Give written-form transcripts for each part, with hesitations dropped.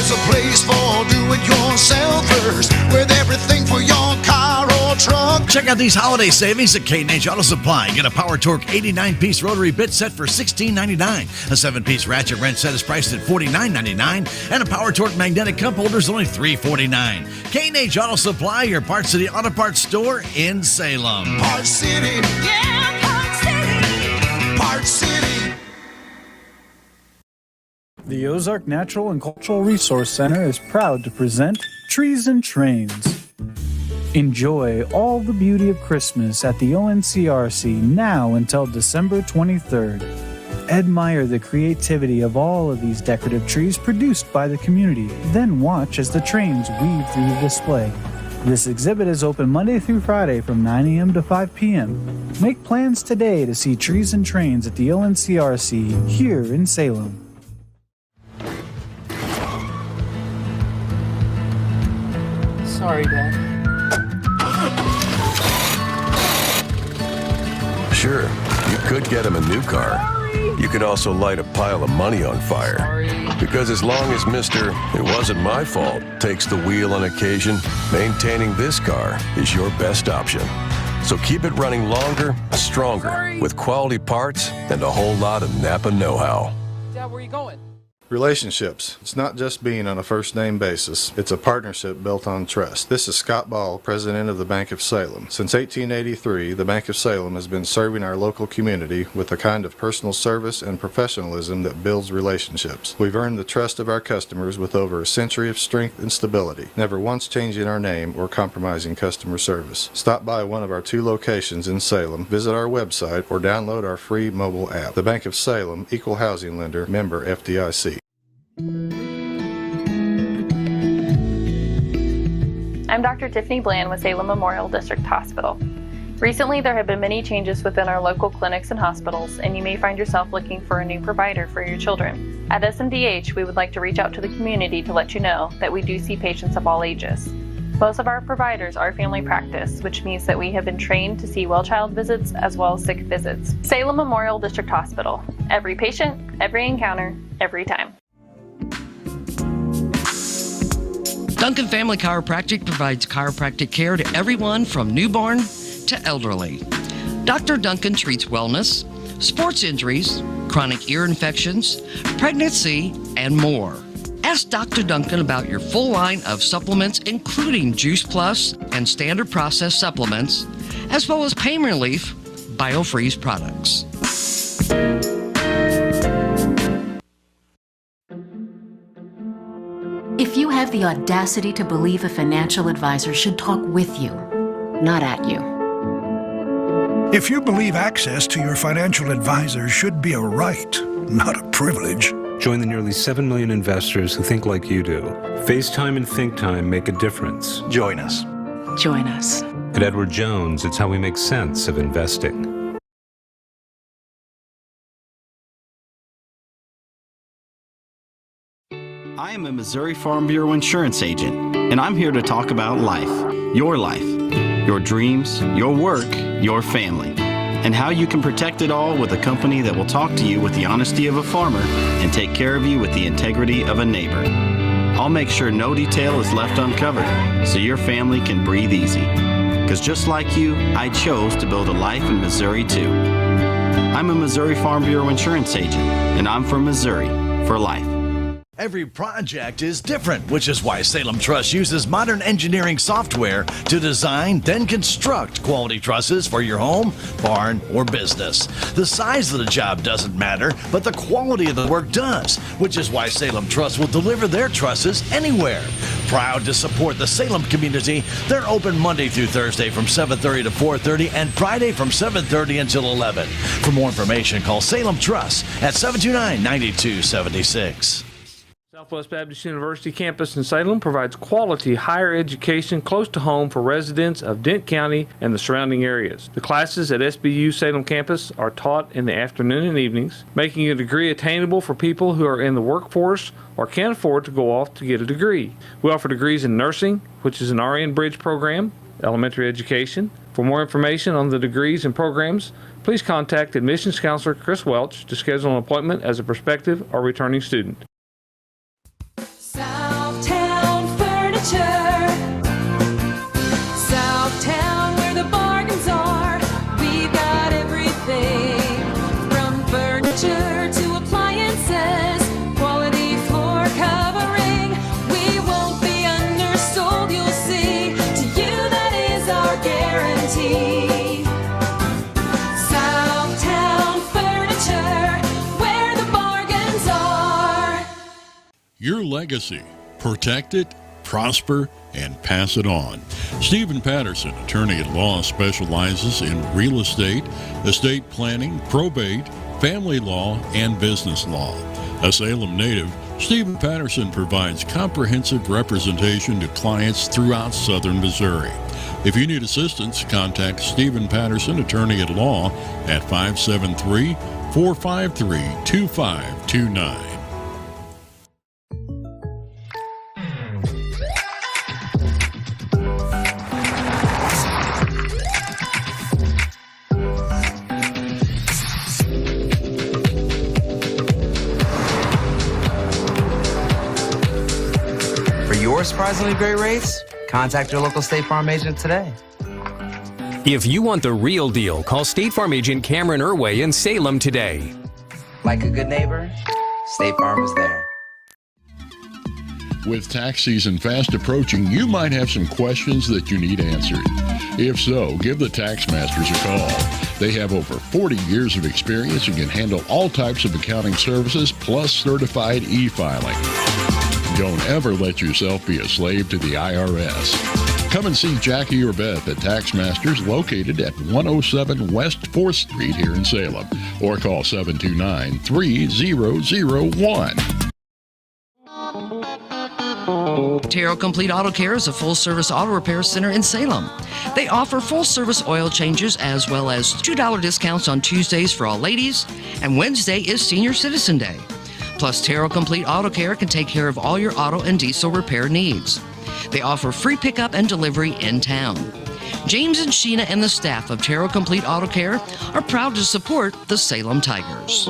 There's a place for do-it-yourselfers with everything for your car or truck. Check out these holiday savings at K&H Auto Supply. Get a Power Torque 89-piece rotary bit set for $16.99. A 7-piece ratchet wrench set is priced at $49.99. And a Power Torque magnetic cup holder is only $3.49. K&H Auto Supply, your Parts City Auto Parts store in Salem. Parts City. Yeah, Parts City. Parts City. The Ozark Natural and Cultural Resource Center is proud to present Trees and Trains. Enjoy all the beauty of Christmas at the ONCRC now until December 23rd. Admire the creativity of all of these decorative trees produced by the community, then watch as the trains weave through the display. This exhibit is open Monday through Friday from 9 a.m. to 5 p.m. Make plans today to see Trees and Trains at the ONCRC here in Salem. Sorry, Dad. Sure, you could get him a new car. You could also light a pile of money on fire. Because as long as Mr. It wasn't my fault takes the wheel on occasion, maintaining this car is your best option. So keep it running longer, stronger, with quality parts and a whole lot of Napa know-how. Dad, where are you going? Relationships. It's not just being on a first-name basis. It's a partnership built on trust. This is Scott Ball, president of the Bank of Salem. Since 1883, the Bank of Salem has been serving our local community with a kind of personal service and professionalism that builds relationships. We've earned the trust of our customers with over a century of strength and stability, never once changing our name or compromising customer service. Stop by one of our 2 locations in Salem, visit our website, or download our free mobile app. The Bank of Salem, Equal Housing Lender, member FDIC. I'm Dr. Tiffany Bland with Salem Memorial District Hospital. Recently, there have been many changes within our local clinics and hospitals, and you may find yourself looking for a new provider for your children. At SMDH, we would like to reach out to the community to let you know that we do see patients of all ages. Most of our providers are family practice, which means that we have been trained to see well-child visits as well as sick visits. Salem Memorial District Hospital. Every patient, every encounter, every time. Duncan Family Chiropractic provides chiropractic care to everyone from newborn to elderly. Dr. Duncan treats wellness, sports injuries, chronic ear infections, pregnancy, and more. Ask Dr. Duncan about your full line of supplements, including Juice Plus and standard processed supplements, as well as pain relief, BioFreeze products. If you have the audacity to believe a financial advisor should talk with you, not at you. If you believe access to your financial advisor should be a right, not a privilege. Join the nearly 7 million investors who think like you do. FaceTime and ThinkTime make a difference. Join us. Join us. At Edward Jones, it's how we make sense of investing. I am a Missouri Farm Bureau insurance agent, and I'm here to talk about life, your dreams, your work, your family, and how you can protect it all with a company that will talk to you with the honesty of a farmer and take care of you with the integrity of a neighbor. I'll make sure no detail is left uncovered so your family can breathe easy. Because just like you, I chose to build a life in Missouri too. I'm a Missouri Farm Bureau insurance agent, and I'm from Missouri for life. Every project is different, which is why Salem Truss uses modern engineering software to design, then construct quality trusses for your home, barn, or business. The size of the job doesn't matter, but the quality of the work does, which is why Salem Truss will deliver their trusses anywhere. Proud to support the Salem community, they're open Monday through Thursday from 7:30 to 4:30 and Friday from 7:30 until 11. For more information, call Salem Truss at 729-9276. Southwest Baptist University campus in Salem provides quality higher education close to home for residents of Dent County and the surrounding areas. The classes at SBU Salem campus are taught in the afternoon and evenings, making a degree attainable for people who are in the workforce or can't afford to go off to get a degree. We offer degrees in nursing, which is an RN Bridge program, elementary education. For more information on the degrees and programs, please contact admissions counselor Chris Welch to schedule an appointment as a prospective or returning student. Sound your legacy. Protect it, prosper, and pass it on. Stephen Patterson, attorney at law, specializes in real estate planning, probate, family law, and business law. A Salem native, Stephen Patterson provides comprehensive representation to clients throughout southern Missouri. If you need assistance, contact Stephen Patterson, attorney at law, at 573-453-2529. For surprisingly great rates, contact your local State Farm agent today. If you want the real deal, call State Farm agent Cameron Irway in Salem today. Like a good neighbor, State Farm is there. With tax season fast approaching, you might have some questions that you need answered. If so, give the Tax Masters a call. They have over 40 years of experience and can handle all types of accounting services plus certified e-filing. Don't ever let yourself be a slave to the IRS. Come and see Jackie or Beth at Tax Masters, located at 107 West 4th Street here in Salem, or call 729-3001. Terrell Complete Auto Care is a full-service auto repair center in Salem. They offer full-service oil changes as well as $2 discounts on Tuesdays for all ladies, and Wednesday is Senior Citizen Day. Plus, Terrell Complete Auto Care can take care of all your auto and diesel repair needs. They offer free pickup and delivery in town. James and Sheena and the staff of Terrell Complete Auto Care are proud to support the Salem Tigers.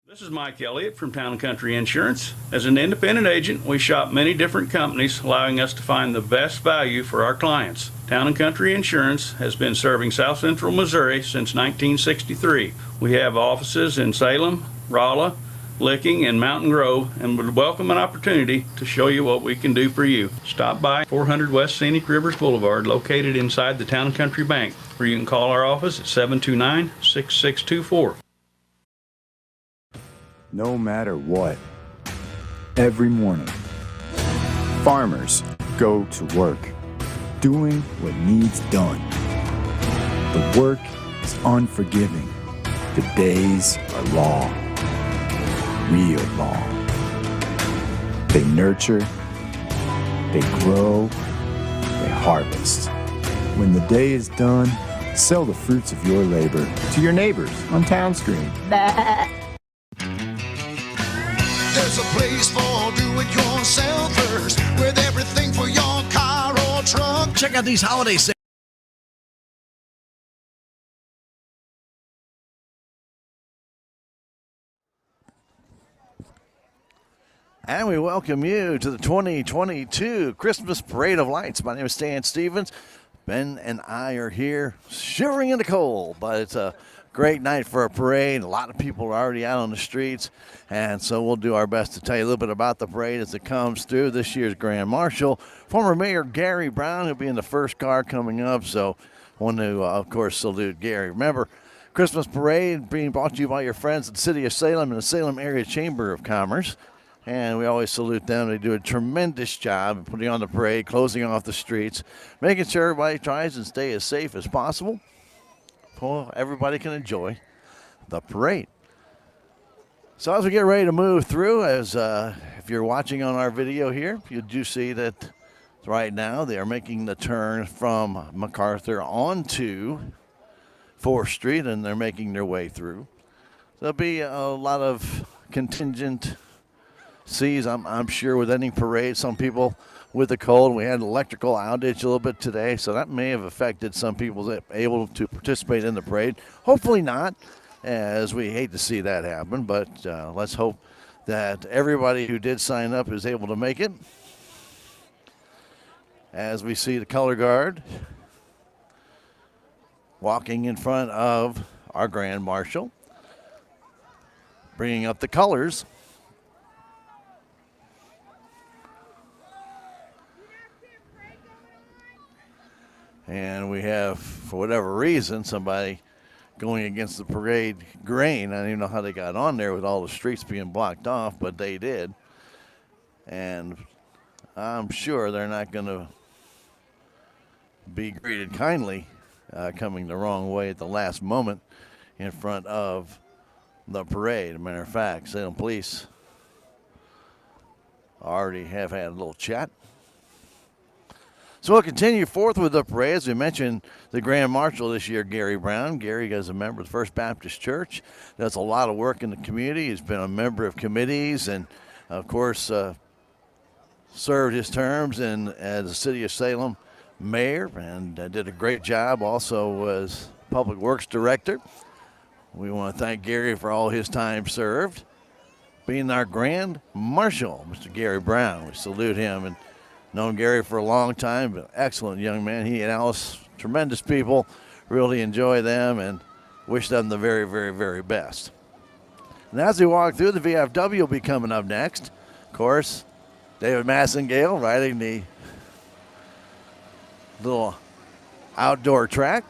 This is Mike Elliott from Town & Country Insurance. As an independent agent, we shop many different companies, allowing us to find the best value for our clients. Town & Country Insurance has been serving South Central Missouri since 1963. We have offices in Salem, Rolla, Licking, and Mountain Grove, and would welcome an opportunity to show you what we can do for you. Stop by 400 West Scenic Rivers Boulevard, located inside the Town & Country Bank, or you can call our office at 729-6624. No matter what, every morning, farmers go to work, doing what needs done. The work is unforgiving. The days are long, real long. They nurture, they grow, they harvest. When the day is done, sell the fruits of your labor to your neighbors on Town Screen. There's a place for do-it-yourselfers with everything for your car or truck. Check out these holiday sales. And we welcome you to the 2022 Christmas Parade of Lights. My name is Stan Stevens. Ben and I are here shivering in the cold, but it's a great night for a parade. A lot of people are already out on the streets, and so we'll do our best to tell you a little bit about the parade as it comes through. This year's Grand Marshal, former Mayor Gary Brown, will be in the first car coming up, so I want to, of course, salute Gary. Remember, Christmas Parade being brought to you by your friends at the City of Salem and the Salem Area Chamber of Commerce. And we always salute them. They do a tremendous job of putting on the parade, closing off the streets, making sure everybody tries and stay as safe as possible so everybody can enjoy the parade. So as we get ready to move through, as if you're watching on our video here, you do see that right now they are making the turn from MacArthur onto 4th Street, and they're making their way through. There'll be a lot of contingent sees, I'm sure, with any parade. Some people with the cold. We had an electrical outage a little bit today, so that may have affected some people able to participate in the parade. Hopefully not, as we hate to see that happen, but let's hope that everybody who did sign up is able to make it. As we see the color guard walking in front of our Grand Marshal, bringing up the colors. And we have, for whatever reason, somebody going against the parade grain. I don't even know how they got on there with all the streets being blocked off, but they did. And I'm sure they're not going to be greeted kindly coming the wrong way at the last moment in front of the parade. As a matter of fact, Salem Police already have had a little chat. So we'll continue forth with the parade. As we mentioned, the Grand Marshal this year, Gary Brown. Gary is a member of the First Baptist Church, does a lot of work in the community. He's been a member of committees and, of course, served his terms as the City of Salem mayor and did a great job. Also was Public Works Director. We want to thank Gary for all his time served. Being our Grand Marshal, Mr. Gary Brown. We salute him and known Gary for a long time, but excellent young man. He and Alice, tremendous people. Really enjoy them and wish them the very, very, very best. And as we walk through, the VFW will be coming up next. Of course, David Massengale riding the little outdoor track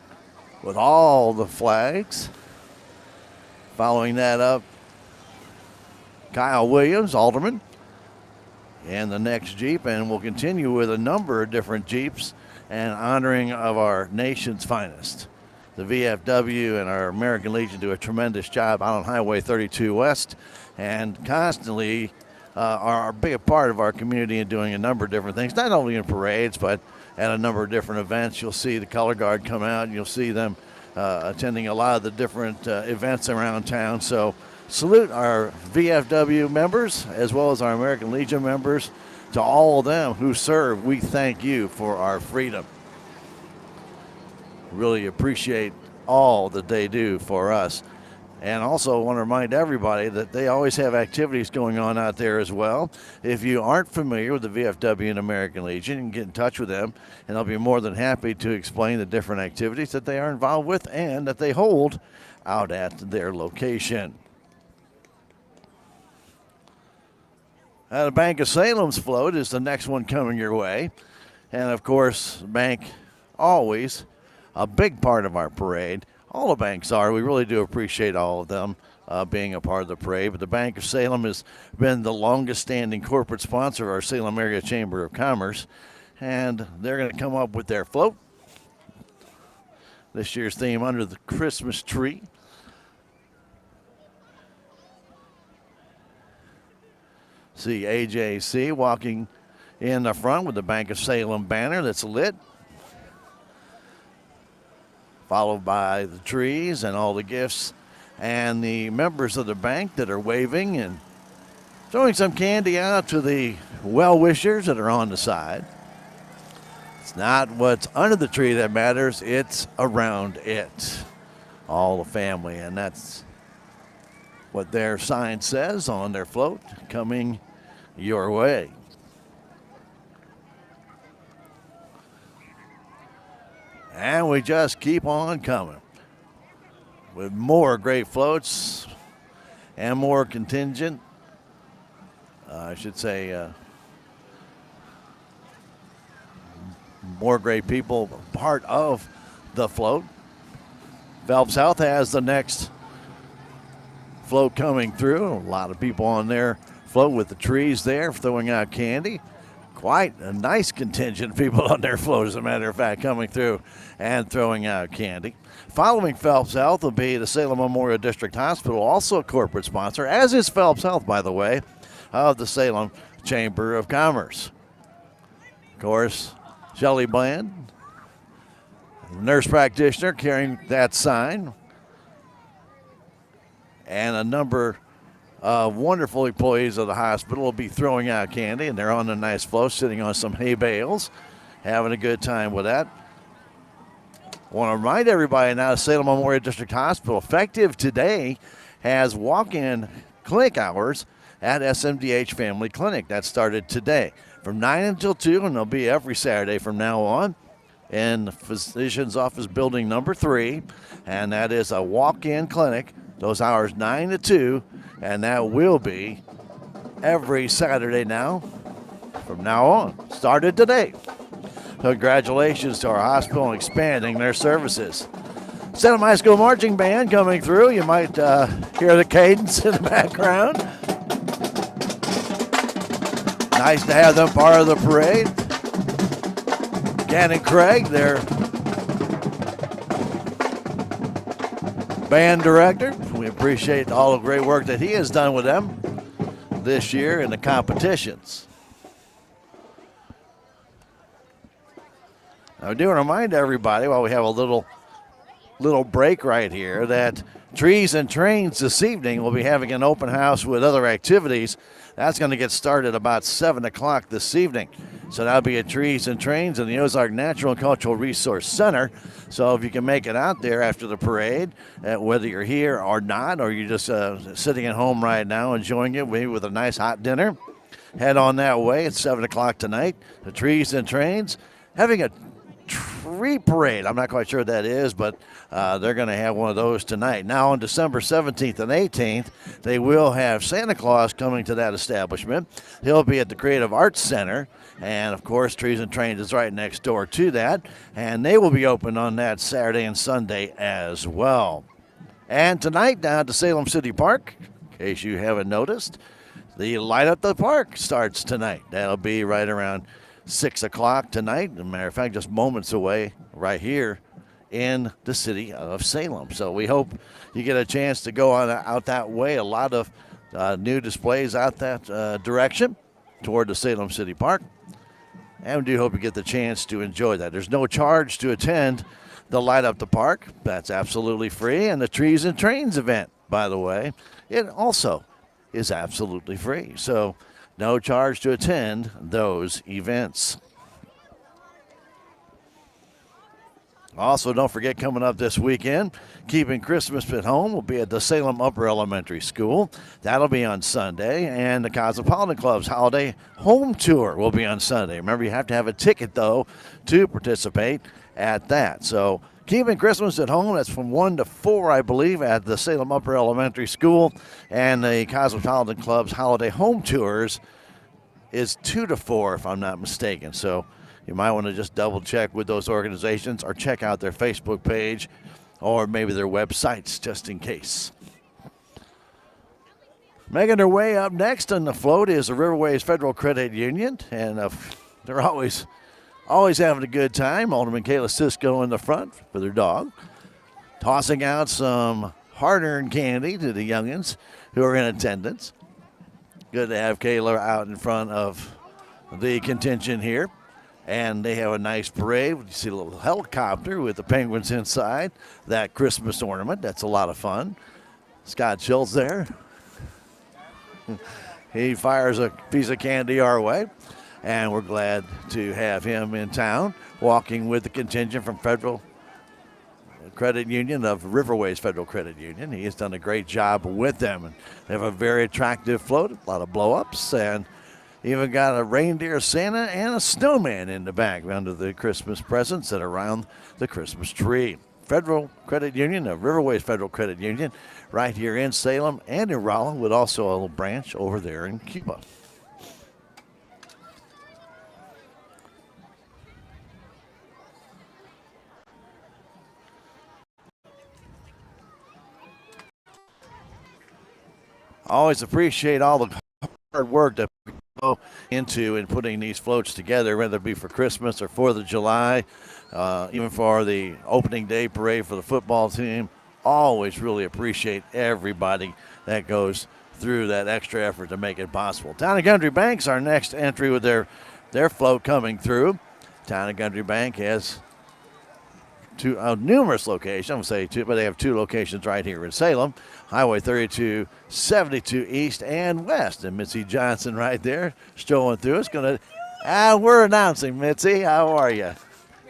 with all the flags. Following that up, Kyle Williams, Alderman, and the next Jeep, and we'll continue with a number of different Jeeps and honoring of our nation's finest. The VFW and our American Legion do a tremendous job out on Highway 32 West and constantly are a big part of our community and doing a number of different things, not only in parades, but at a number of different events. You'll see the Color Guard come out, and you'll see them attending a lot of the different events around town. So salute our VFW members as well as our American Legion members. To all of them who serve, we thank you for our freedom. Really appreciate all that they do for us. And also want to remind everybody that they always have activities going on out there as well. If you aren't familiar with the VFW and American Legion, you can get in touch with them, and they'll be more than happy to explain the different activities that they are involved with and that they hold out at their location. The Bank of Salem's float is the next one coming your way. And, of course, the bank always a big part of our parade. All the banks are. We really do appreciate all of them being a part of the parade. But the Bank of Salem has been the longest-standing corporate sponsor of our Salem Area Chamber of Commerce. And they're going to come up with their float. This year's theme, Under the Christmas Tree. See AJC walking in the front with the Bank of Salem banner that's lit, followed by the trees and all the gifts and the members of the bank that are waving and throwing some candy out to the well-wishers that are on the side. It's not what's under the tree that matters, it's around it. All the family, and that's what their sign says on their float, coming your way. And we just keep on coming with more great floats and more contingent. I should say more great people part of the float. Phelps Health has the next float coming through. A lot of people on their float with the trees there throwing out candy. Quite a nice contingent of people on their float, as a matter of fact, coming through and throwing out candy. Following Phelps Health will be the Salem Memorial District Hospital, also a corporate sponsor, as is Phelps Health, by the way, of the Salem Chamber of Commerce. Of course, Shelley Bland, nurse practitioner, carrying that sign. And a number of wonderful employees of the hospital will be throwing out candy, and they're on a nice float, sitting on some hay bales, having a good time with that. Want to remind everybody now, Salem Memorial District Hospital, effective today, has walk-in clinic hours at SMDH Family Clinic. That started today from 9 until 2, and they'll be every Saturday from now on in the physician's office building number 3, and that is a walk-in clinic. Those hours 9 to 2, and that will be every Saturday now from now on. Started today. Congratulations to our hospital on expanding their services. Salem High School Marching Band coming through. You might hear the cadence in the background. Nice to have them part of the parade. Gannon Craig, their band director. We appreciate all the great work that he has done with them this year in the competitions. I do want to remind everybody while we have a little break right here that Trees and Trains this evening will be having an open house with other activities. That's going to get started about 7 o'clock this evening. So that'll be at Trees and Trains in the Ozark Natural and Cultural Resource Center. So if you can make it out there after the parade, whether you're here or not, or you're just sitting at home right now enjoying it, maybe with a nice hot dinner, head on that way at 7 o'clock tonight. The Trees and Trains having a tree parade. I'm not quite sure what that is, but they're going to have one of those tonight. Now on December 17th and 18th, they will have Santa Claus coming to that establishment. He'll be at the Creative Arts Center, and of course Trees and Trains is right next door to that, and they will be open on that Saturday and Sunday as well. And tonight down at the Salem City Park, in case you haven't noticed, the Light Up the Park starts tonight. That'll be right around 6 o'clock tonight. As a matter of fact, just moments away right here in the city of Salem. So we hope you get a chance to go on out that way. A lot of new displays out that direction toward the Salem City Park. And we do hope you get the chance to enjoy that. There's no charge to attend the Light Up the Park. That's absolutely free. And the Trees and Trains event, by the way, it also is absolutely free. So no charge to attend those events. Also, don't forget, coming up this weekend, Keeping Christmas at Home will be at the Salem Upper Elementary School. That'll be on Sunday. And the Cosmopolitan Club's Holiday Home Tour will be on Sunday. Remember, you have to have a ticket, though, to participate at that. So Keeping Christmas at Home, that's from 1 to 4, I believe, at the Salem Upper Elementary School. And the Cosmopolitan Club's Holiday Home Tours is 2 to 4, if I'm not mistaken. So you might want to just double check with those organizations or check out their Facebook page or maybe their websites just in case. Making their way up next on the float is the Riverways Federal Credit Union, and they're always having a good time. Alderman Kayla Cisco in the front for their dog, tossing out some hard-earned candy to the youngins who are in attendance. Good to have Kayla out in front of the contingent here. And they have a nice parade. You see a little helicopter with the penguins inside, that Christmas ornament. That's a lot of fun. Scott Schultz there. He fires a piece of candy our way. And we're glad to have him in town, walking with the contingent from Federal Credit Union of Riverways Federal Credit Union. He has done a great job with them. And they have a very attractive float, a lot of blow-ups, and even got a reindeer Santa and a snowman in the back under the Christmas presents that are around the Christmas tree. Federal Credit Union of Riverways Federal Credit Union right here in Salem and in Rollin, with also a little branch over there in Cuba. Always appreciate all the hard work that go into in putting these floats together, whether it be for Christmas or 4th of July, even for the opening day parade for the football team. Always really appreciate everybody that goes through that extra effort to make it possible. Town and Country Bank's our next entry with their float coming through. Town and Country Bank has numerous locations. I'm going to say two, but they have 2 locations right here in Salem. Highway 32, 72 East and West. And Mitzi Johnson right there strolling through. It's going to, we're announcing, Mitzi. How are you?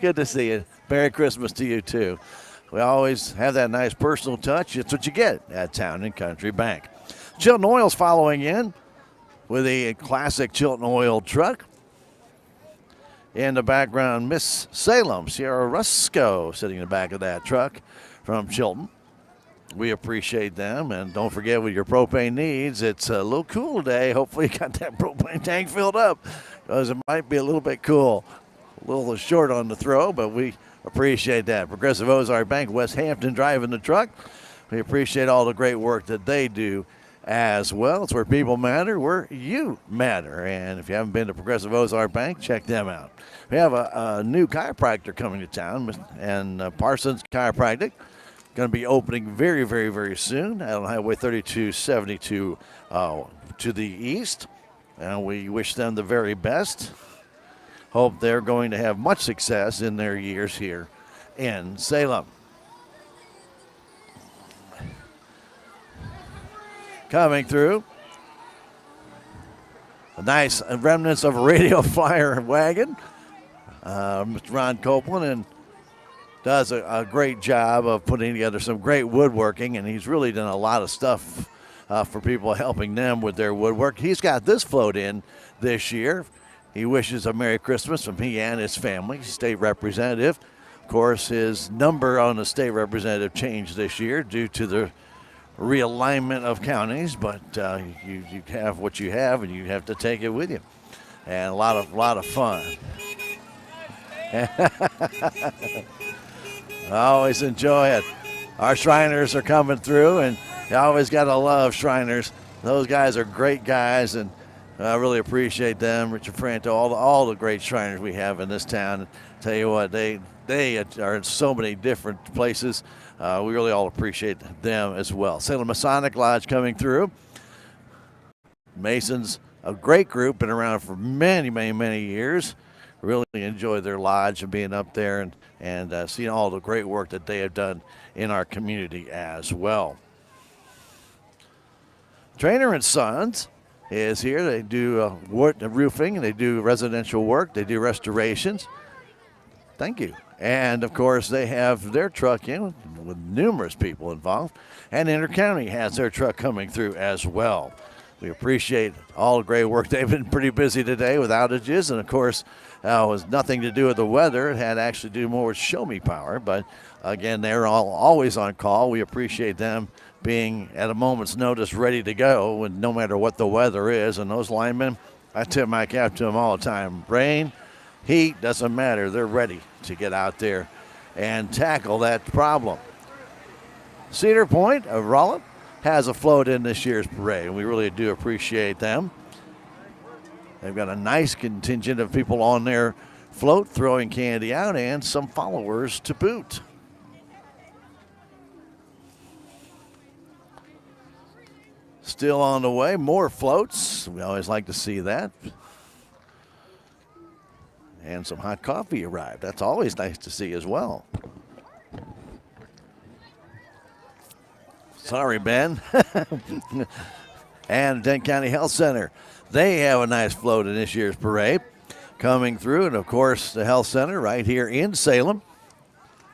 Good to see you. Merry Christmas to you, too. We always have that nice personal touch. It's what you get at Town and Country Bank. Chilton Oil's following in with a classic Chilton Oil truck. In the background, Miss Salem, Sierra Rusco, sitting in the back of that truck from Chilton. We appreciate them. And don't forget, with your propane needs, it's a little cool today. Hopefully you got that propane tank filled up, because it might be a little bit cool. A little short on the throw, but we Appreciate that. Progressive Ozark Bank, West Hampton driving the truck. We appreciate all the great work that they do as well. It's where people matter, where you matter. And if you haven't been to Progressive Ozark Bank, check them out. We have a new chiropractor coming to town, and Parsons Chiropractic. Going to be opening very, very, very soon on Highway 3272 to the east. And we wish them the very best. Hope they're going to have much success in their years here in Salem. Coming through, a nice remnants of a radio flyer wagon. Mr. Ron Copeland and does a great job of putting together some great woodworking, and he's really done a lot of stuff for people, helping them with their woodwork. He's got this float in this year. He wishes a Merry Christmas from he and his family, state representative. Of course, his number on the state representative changed this year due to the realignment of counties, but you have what you have, and you have to take it with you. And a lot of fun. I always enjoy it. Our Shriners are coming through, and you always got to love Shriners. Those guys are great guys, and I really appreciate them. Richard Franto, all the great Shriners we have in this town. And tell you what, they are in so many different places. We really all appreciate them as well. Salem Masonic Lodge coming through. Masons, a great group, been around for many, many, many years. Really enjoy their lodge and being up there and seeing all the great work that they have done in our community as well. Trainer and Sons is here. They do wood roofing, and they do residential work. They do restorations. Thank you. And, of course, they have their truck in with numerous people involved. And Intercounty has their truck coming through as well. We appreciate all the great work. They've been pretty busy today with outages. And, of course, it was nothing to do with the weather. It had actually to do more with show me power. But, again, they're always on call. We appreciate them being at a moment's notice ready to go, and no matter what the weather is. And those linemen, I tip my cap to them all the time. Rain, heat, doesn't matter. They're ready to get out there and tackle that problem. Cedar Point of Rollup has a float in this year's parade, and we really do appreciate them. They've got a nice contingent of people on their float throwing candy out, and some followers to boot. Still on the way, more floats. We always like to see that. And some hot coffee arrived. That's always nice to see as well. Sorry, Ben. And Dent County Health Center. They have a nice float in this year's parade coming through. And, of course, the Health Center right here in Salem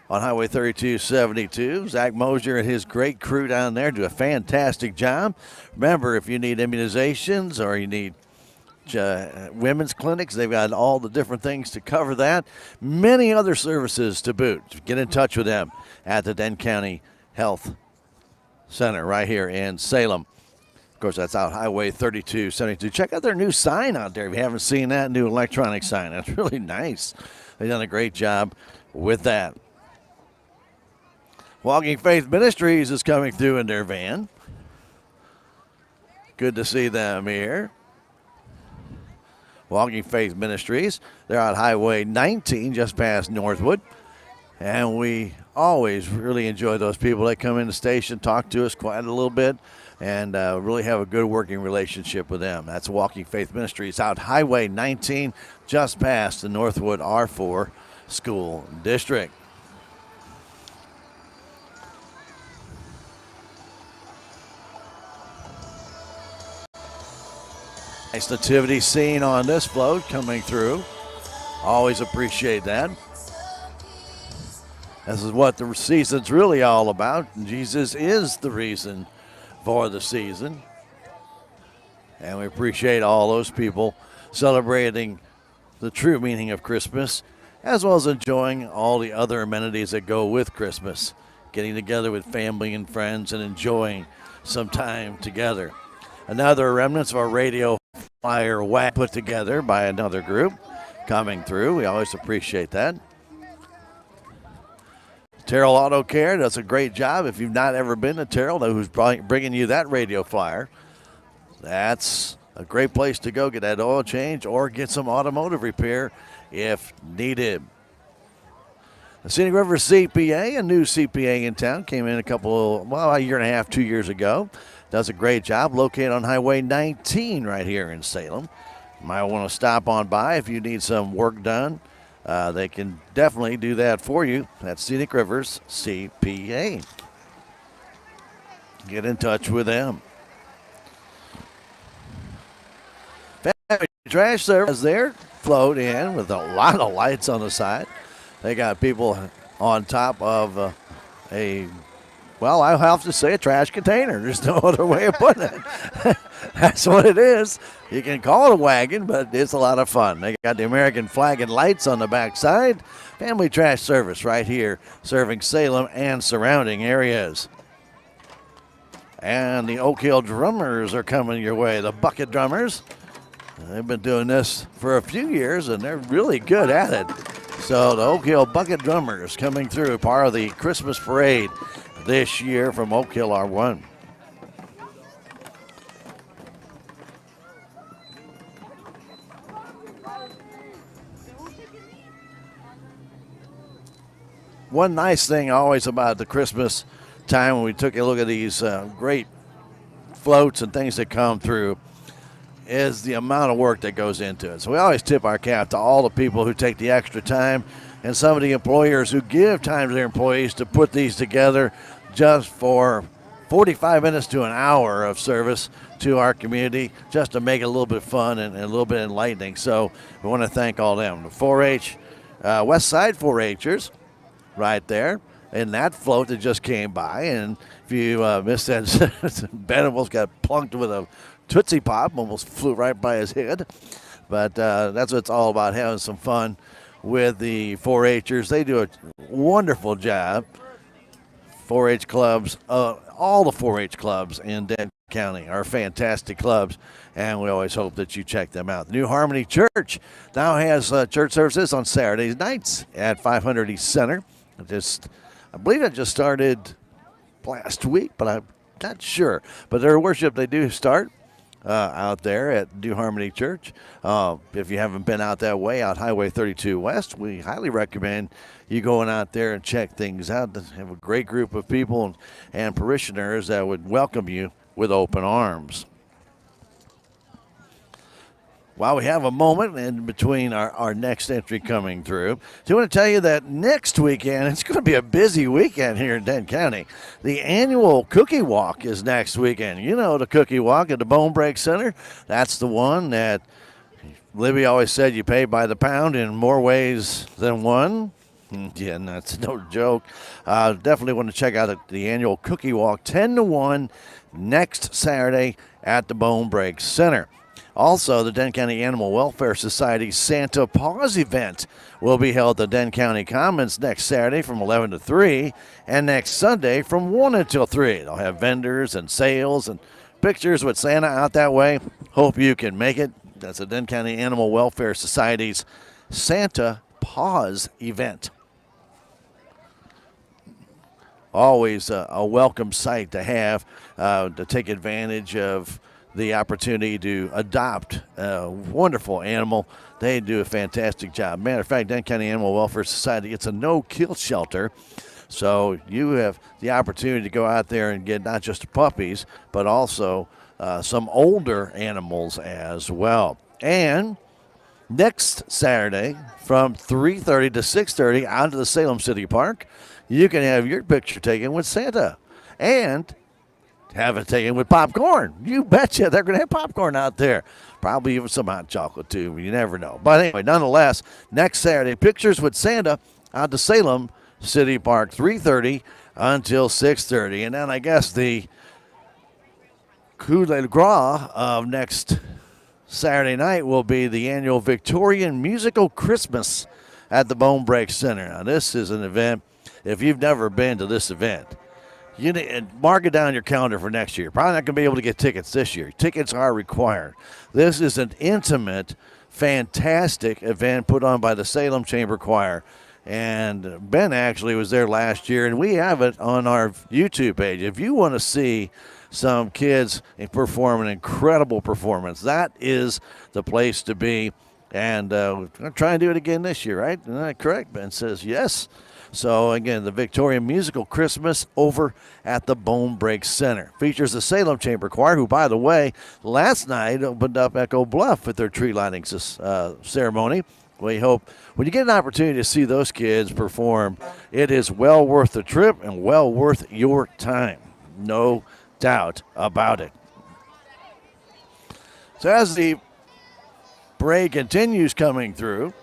on Highway 3272. Zach Mosier and his great crew down there do a fantastic job. Remember, if you need immunizations or you need women's clinics, they've got all the different things to cover that. Many other services to boot. Get in touch with them at the Dent County Health Center right here in Salem. Of course, that's out Highway 3272. Check out their new sign out there if you haven't seen that new electronic sign. That's really nice. They've done a great job with that. Walking Faith Ministries is coming through in their van. Good to see them here. Walking Faith Ministries. They're on Highway 19, just past Northwood. And we always really enjoy those people that come in the station, talk to us quite a little bit, and really have a good working relationship with them. That's Walking Faith Ministries out Highway 19, just past the Northwood R4 School District. Nice nativity scene on this float coming through. Always appreciate that. This is what the season's really all about. Jesus is the reason for the season. And we appreciate all those people celebrating the true meaning of Christmas, as well as enjoying all the other amenities that go with Christmas. Getting together with family and friends and enjoying some time together. Another remnants of our radio flyer wagon put together by another group coming through. We always appreciate that. Terrell Auto Care does a great job. If you've not ever been to Terrell, know who's bringing you that radio flyer. That's a great place to go get that oil change or get some automotive repair if needed. The Scenic River CPA, a new CPA in town, came in a year and a half, 2 years ago. Does a great job located on Highway 19 right here in Salem. You might want to stop on by if you need some work done. They can definitely do that for you. That's Scenic Rivers CPA. Get in touch with them. Family Trash Service there, float in with a lot of lights on the side. They got people on top of I'll have to say a trash container. There's no other way of putting it. That's what it is. You can call it a wagon, but it's a lot of fun. They got the American flag and lights on the backside. Family Trash Service right here, serving Salem and surrounding areas. And the Oak Hill Drummers are coming your way, the Bucket Drummers. They've been doing this for a few years, and they're really good at it. So the Oak Hill Bucket Drummers coming through, part of the Christmas parade this year from Oak Hill R1. One nice thing always about the Christmas time when we took a look at these great floats and things that come through is the amount of work that goes into it. So we always tip our cap to all the people who take the extra time and some of the employers who give time to their employees to put these together just for 45 minutes to an hour of service to our community, just to make it a little bit fun and a little bit enlightening. So we want to thank all them. The 4-H, West Side 4-Hers right there in that float that just came by. And if you missed that, Ben almost got plunked with a Tootsie Pop, almost flew right by his head. But that's what it's all about, having some fun with the 4-Hers. They do a wonderful job. 4-H clubs, all the 4-H clubs in Denton County are fantastic clubs, and we always hope that you check them out. The New Harmony Church now has church services on Saturday nights at 500 East Center. I believe it just started last week, but I'm not sure. But their worship, they do start out there at New Harmony Church. If you haven't been out that way, out Highway 32 West, we highly recommend you going out there and check things out. They have a great group of people and parishioners that would welcome you with open arms. While we have a moment in between our next entry coming through, I want to tell you that next weekend, it's going to be a busy weekend here in Denton County. The annual Cookie Walk is next weekend. You know the Cookie Walk at the Bone Break Center. That's the one that Libby always said you pay by the pound in more ways than one. Yeah, and that's no joke. Definitely want to check out the annual Cookie Walk, 10 to 1, next Saturday at the Bone Break Center. Also, the Denton County Animal Welfare Society's Santa Paws event will be held at the Denton County Commons next Saturday from 11 to 3 and next Sunday from 1 until 3. They'll have vendors and sales and pictures with Santa out that way. Hope you can make it. That's the Denton County Animal Welfare Society's Santa Paws event. Always a welcome sight to have, to take advantage of the opportunity to adopt a wonderful animal. They do a fantastic job. Matter of fact, Denton County Animal Welfare Society, it's a no-kill shelter. So you have the opportunity to go out there and get not just puppies, but also some older animals as well. And next Saturday from 3:30 to 6:30 out to the Salem City Park, you can have your picture taken with Santa and have it taken with popcorn. You betcha they're going to have popcorn out there. Probably even some hot chocolate, too. You never know. But anyway, nonetheless, next Saturday, pictures with Santa out to Salem City Park, 3:30 until 6:30. And then I guess the coup de grace of next Saturday night will be the annual Victorian Musical Christmas at the Bone Break Center. Now, this is an event, if you've never been to this event, you need, mark it down your calendar for next year. Probably not going to be able to get tickets this year. Tickets are required. This is an intimate, fantastic event put on by the Salem Chamber Choir. And Ben actually was there last year, and we have it on our YouTube page. If you want to see some kids perform an incredible performance, that is the place to be. And we're going to try and do it again this year, right? Isn't that correct? Ben says yes. So, again, the Victoria Musical Christmas over at the Bone Break Center. Features the Salem Chamber Choir, who, by the way, last night opened up Echo Bluff with their tree lighting ceremony. We hope when you get an opportunity to see those kids perform, it is well worth the trip and well worth your time. No doubt about it. So as the parade continues coming through,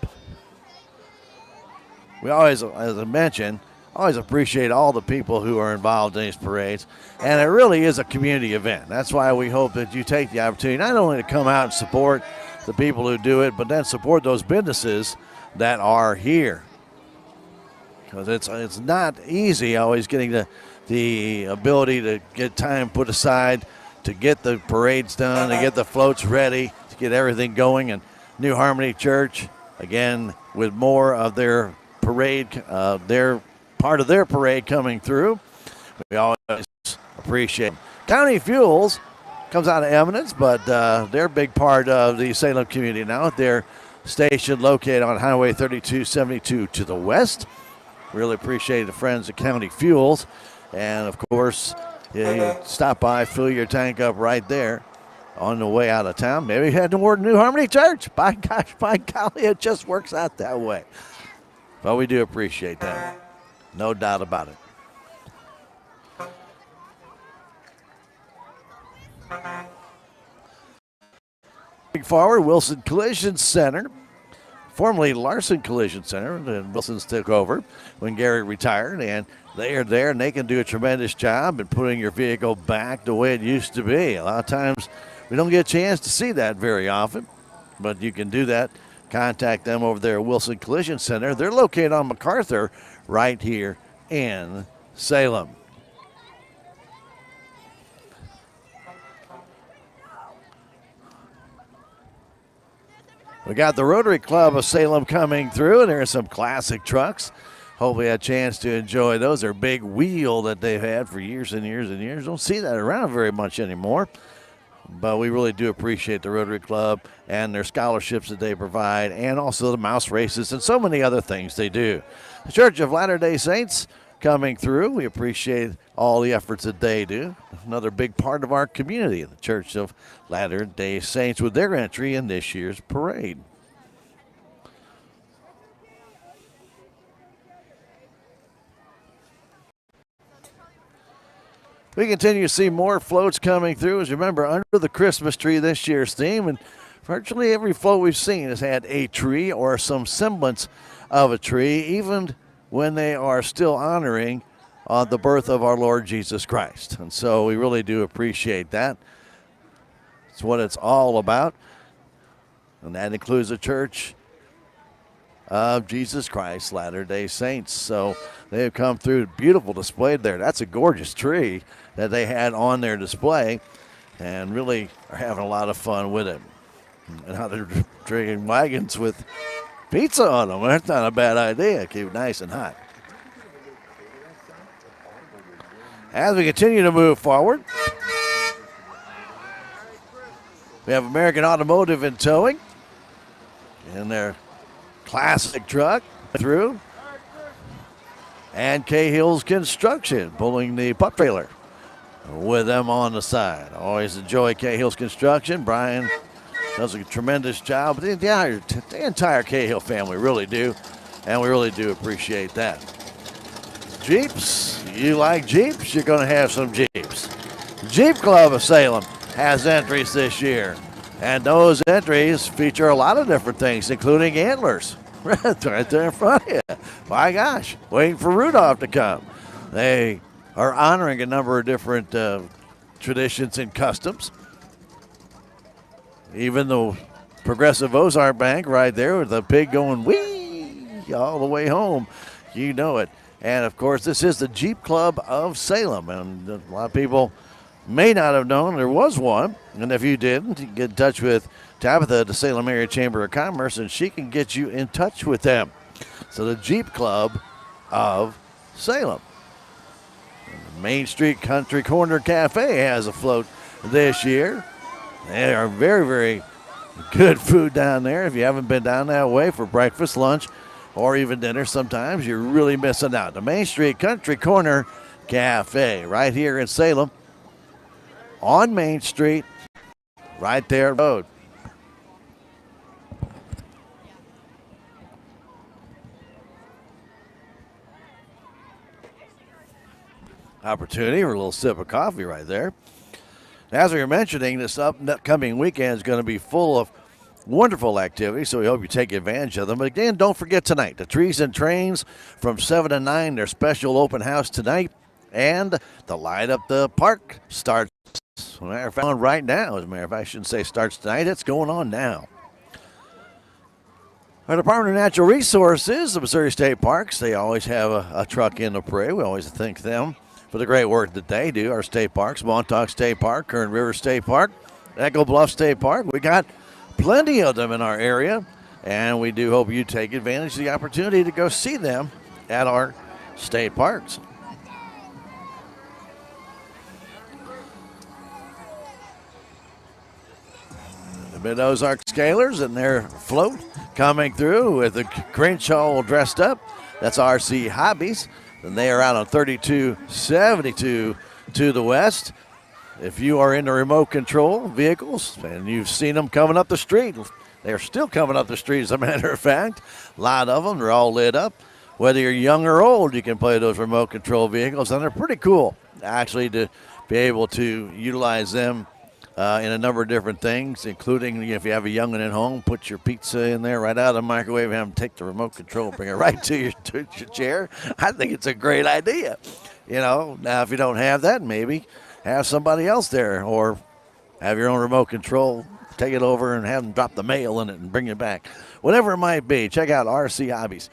we always, as I mentioned, always appreciate all the people who are involved in these parades. And it really is a community event. That's why we hope that you take the opportunity not only to come out and support the people who do it, but then support those businesses that are here. Because it's not easy always getting the ability to get time put aside to get the parades done, to get the floats ready, to get everything going. And New Harmony Church, again, with more of their parade, their part of their parade coming through. We always appreciate it. County Fuels comes out of Eminence, but they're a big part of the Salem community now. They're station located on Highway 3272 to the west. Really appreciate the friends at County Fuels. And, of course, you stop by, fill your tank up right there on the way out of town. Maybe head toward New Harmony Church. By gosh, by golly, it just works out that way. But we do appreciate that. No doubt about it. Forward, Wilson Collision Center, formerly Larson Collision Center, and Wilson's took over when Gary retired, and they are there, and they can do a tremendous job in putting your vehicle back the way it used to be. A lot of times we don't get a chance to see that very often, but you can do that. Contact them over there at Wilson Collision Center. They're located on MacArthur right here in Salem. We got the Rotary Club of Salem coming through, and there are some classic trucks. Hope we had a chance to enjoy those. They're a big wheel that they've had for years and years and years. Don't see that around very much anymore. But we really do appreciate the Rotary Club and their scholarships that they provide, and also the mouse races and so many other things they do. The Church of Latter-day Saints coming through. We appreciate all the efforts that they do. Another big part of our community, the Church of Latter-day Saints, with their entry in this year's parade. We continue to see more floats coming through. As you remember, under the Christmas tree this year's theme, and virtually every float we've seen has had a tree or some semblance of a tree, even when they are still honoring the birth of our Lord Jesus Christ. And so we really do appreciate that. It's what it's all about. And that includes the Church of Jesus Christ Latter-day Saints. So they've come through, beautiful display there. That's a gorgeous tree that they had on their display, and really are having a lot of fun with it. And how they're dragging wagons with pizza on them. That's not a bad idea. Keep it nice and hot. As we continue to move forward, we have American Automotive in towing in their classic truck through, and Cahill's Construction pulling the pup trailer with them on the side. I always enjoy Cahill's Construction. Brian does a tremendous job. The entire Cahill family really do, and we really do appreciate that. Jeeps, you like Jeeps, you're going to have some Jeeps. Jeep Club of Salem has entries this year, and those entries feature a lot of different things, including antlers. Right there in front of you. My gosh, waiting for Rudolph to come. They are honoring a number of different traditions and customs. Even the Progressive Ozark Bank right there with the pig going wee all the way home. You know it. And, of course, this is the Jeep Club of Salem. And a lot of people may not have known there was one. And if you didn't, you get in touch with Tabitha at the Salem Area Chamber of Commerce, and she can get you in touch with them. So the Jeep Club of Salem. And the Main Street Country Corner Cafe has a float this year. They are very, very good food down there. If you haven't been down that way for breakfast, lunch, or even dinner, sometimes you're really missing out. The Main Street Country Corner Cafe right here in Salem on Main Street, right there road. Opportunity for a little sip of coffee right there. As we were mentioning, this upcoming weekend is going to be full of wonderful activities, so we hope you take advantage of them. But again, don't forget tonight, the Trees and Trains from 7 to 9, their special open house tonight, and the Light Up the Park starts, as a matter of fact, right now. As a matter of fact, I shouldn't say starts tonight, it's going on now. Our Department of Natural Resources, the Missouri State Parks, they always have a truck in the parade. We always thank them for the great work that they do. Our state parks, Montauk State Park, Kern River State Park, Echo Bluff State Park. We got plenty of them in our area, and we do hope you take advantage of the opportunity to go see them at our state parks. The Mid-Ozark Scalers and their float coming through with the Crenshaw dressed up. That's RC Hobbies. And they are out on 3272 to the west. If you are into remote control vehicles and you've seen them coming up the street, they're still coming up the street as a matter of fact. A lot of them, they're all lit up. Whether you're young or old, you can play those remote control vehicles, and they're pretty cool actually to be able to utilize them in a number of different things, including if you have a young'un at home, put your pizza in there right out of the microwave and have them take the remote control, bring it right to your chair. I think it's a great idea. You know, now if you don't have that, maybe have somebody else there, or have your own remote control, take it over and have them drop the mail in it and bring it back. Whatever it might be, check out RC Hobbies.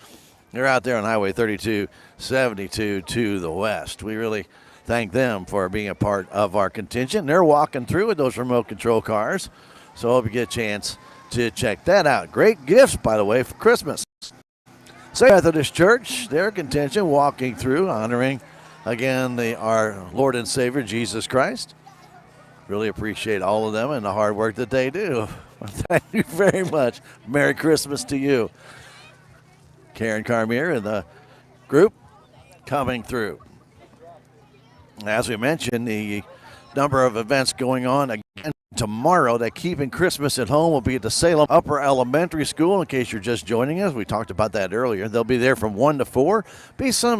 They're out there on Highway 3272 to the west. We really thank them for being a part of our contingent. They're walking through with those remote control cars, so I hope you get a chance to check that out. Great gifts, by the way, for Christmas. St. Methodist Church, their contingent walking through, honoring, again, our Lord and Savior, Jesus Christ. Really appreciate all of them and the hard work that they do. Thank you very much. Merry Christmas to you. Karen Carmier and the group coming through. As we mentioned, the number of events going on again tomorrow that Keeping Christmas at Home will be at the Salem Upper Elementary School. In case you're just joining us, we talked about that earlier. They'll be there from 1 to 4. Be some,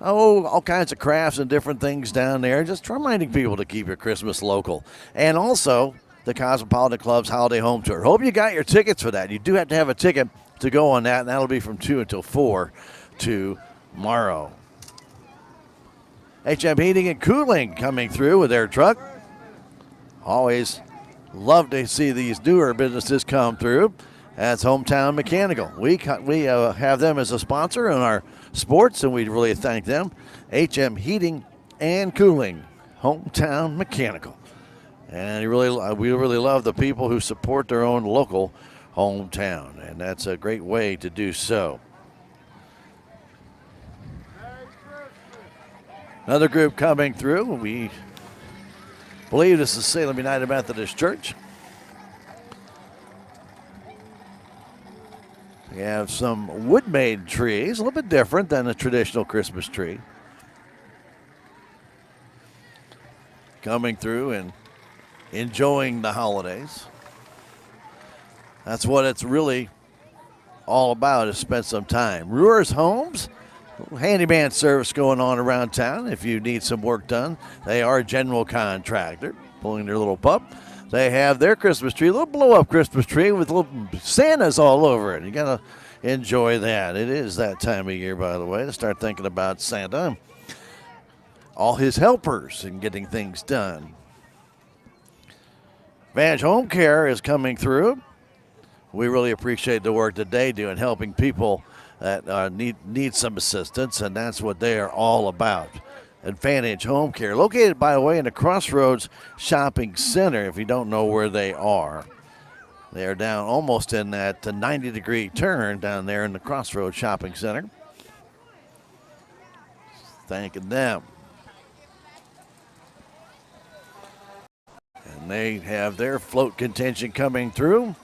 all kinds of crafts and different things down there. Just reminding people to keep your Christmas local. And also the Cosmopolitan Club's Holiday Home Tour. Hope you got your tickets for that. You do have to have a ticket to go on that, and that'll be from 2 until 4 tomorrow. HM Heating and Cooling coming through with their truck. Always love to see these newer businesses come through. That's Hometown Mechanical. We have them as a sponsor in our sports, and we really thank them. HM Heating and Cooling, Hometown Mechanical. And we really love the people who support their own local hometown, and that's a great way to do so. Another group coming through. We believe this is Salem United Methodist Church. We have some wood-made trees, a little bit different than a traditional Christmas tree. Coming through and enjoying the holidays. That's what it's really all about, is spend some time. Brewer's Homes, handyman service going on around town. If you need some work done, they are a general contractor, pulling their little pup. They have their Christmas tree, a little blow-up Christmas tree with little Santas all over it. You got to enjoy that. It is that time of year, by the way, to start thinking about Santa and all his helpers and getting things done. Vantage Home Care is coming through. We really appreciate the work that they do in helping people that need some assistance, and that's what they are all about. Advantage Home Care, located, by the way, in the Crossroads Shopping Center, if you don't know where they are. They're down almost in that 90-degree turn down there in the Crossroads Shopping Center. Thanking them. And they have their float contingent coming through.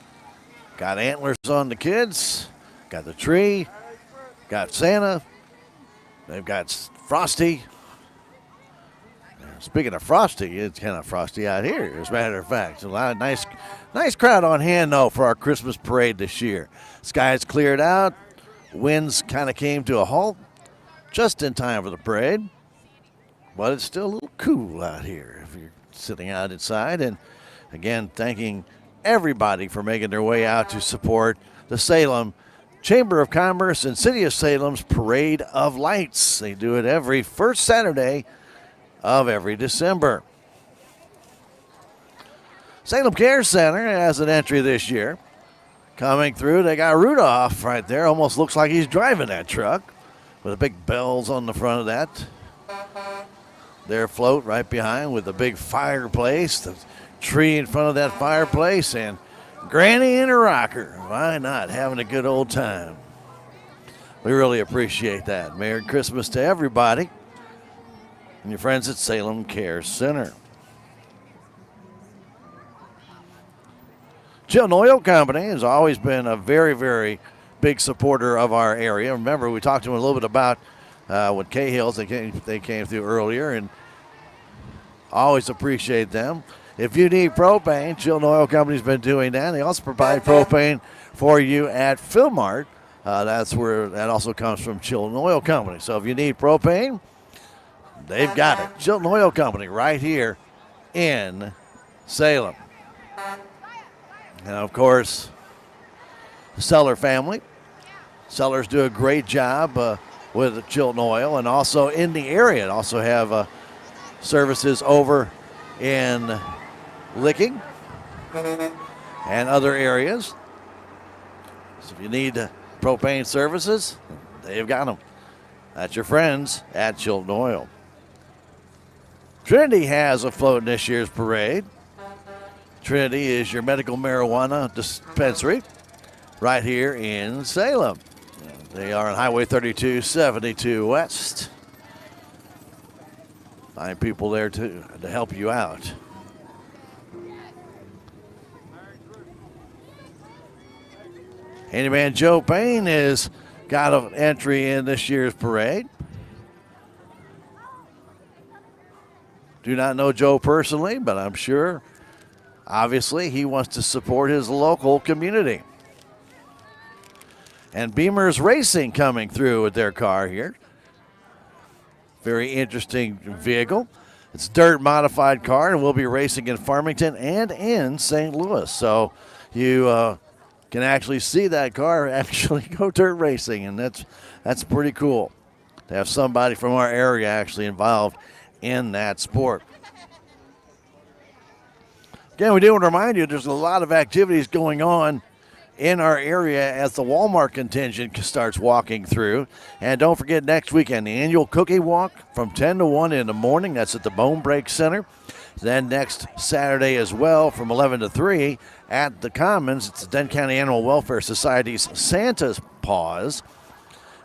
Got antlers on the kids. Got the tree. Got Santa. They've got Frosty. Speaking of Frosty, it's kind of frosty out here, as a matter of fact. A lot of nice crowd on hand, though, for our Christmas parade this year. Skies cleared out. Winds kind of came to a halt just in time for the parade. But it's still a little cool out here if you're sitting out inside. And, again, thanking everybody for making their way out to support the Salem Chamber of Commerce and City of Salem's Parade of Lights. They do it every first Saturday of every December. Salem Care Center has an entry this year. Coming through, they got Rudolph right there. Almost looks like he's driving that truck with the big bells on the front of that. Their float right behind with the big fireplace, the tree in front of that fireplace, and Granny in a rocker. Why not? Having a good old time. We really appreciate that. Merry Christmas to everybody and your friends at Salem Care Center. Chilton Oil Company has always been a very, very big supporter of our area. Remember, we talked to them a little bit about with Cahill's. They came through earlier, and always appreciate them. If you need propane, Chilton Oil Company's been doing that. They also provide propane for you at Philmart. That's where that also comes from Chilton Oil Company. So if you need propane, they've got it. Chilton Oil Company right here in Salem. And, of course, the Seller family. Sellers do a great job with Chilton Oil, and also in the area. They also have services over in Licking and other areas. So if you need propane services, they've got them. That's your friends at Chilton Oil. Trinity has a float in this year's parade. Trinity is your medical marijuana dispensary right here in Salem. They are on Highway 3272 West. Find people there to help you out. Handyman Joe Payne has got an entry in this year's parade. Do not know Joe personally, but I'm sure, obviously, he wants to support his local community. And Beamer's Racing coming through with their car here. Very interesting vehicle. It's a dirt modified car, and we'll be racing in Farmington and in St. Louis. So you can actually see that car actually go dirt racing, and that's pretty cool to have somebody from our area actually involved in that sport. Again, we do want to remind you there's a lot of activities going on in our area as the Walmart contingent starts walking through. And don't forget, next weekend, the annual cookie walk from 10 to 1 in the morning. That's at the Bone Break Center. Then next Saturday as well from 11 to 3 at the Commons. It's the Denton County Animal Welfare Society's Santa's Paws.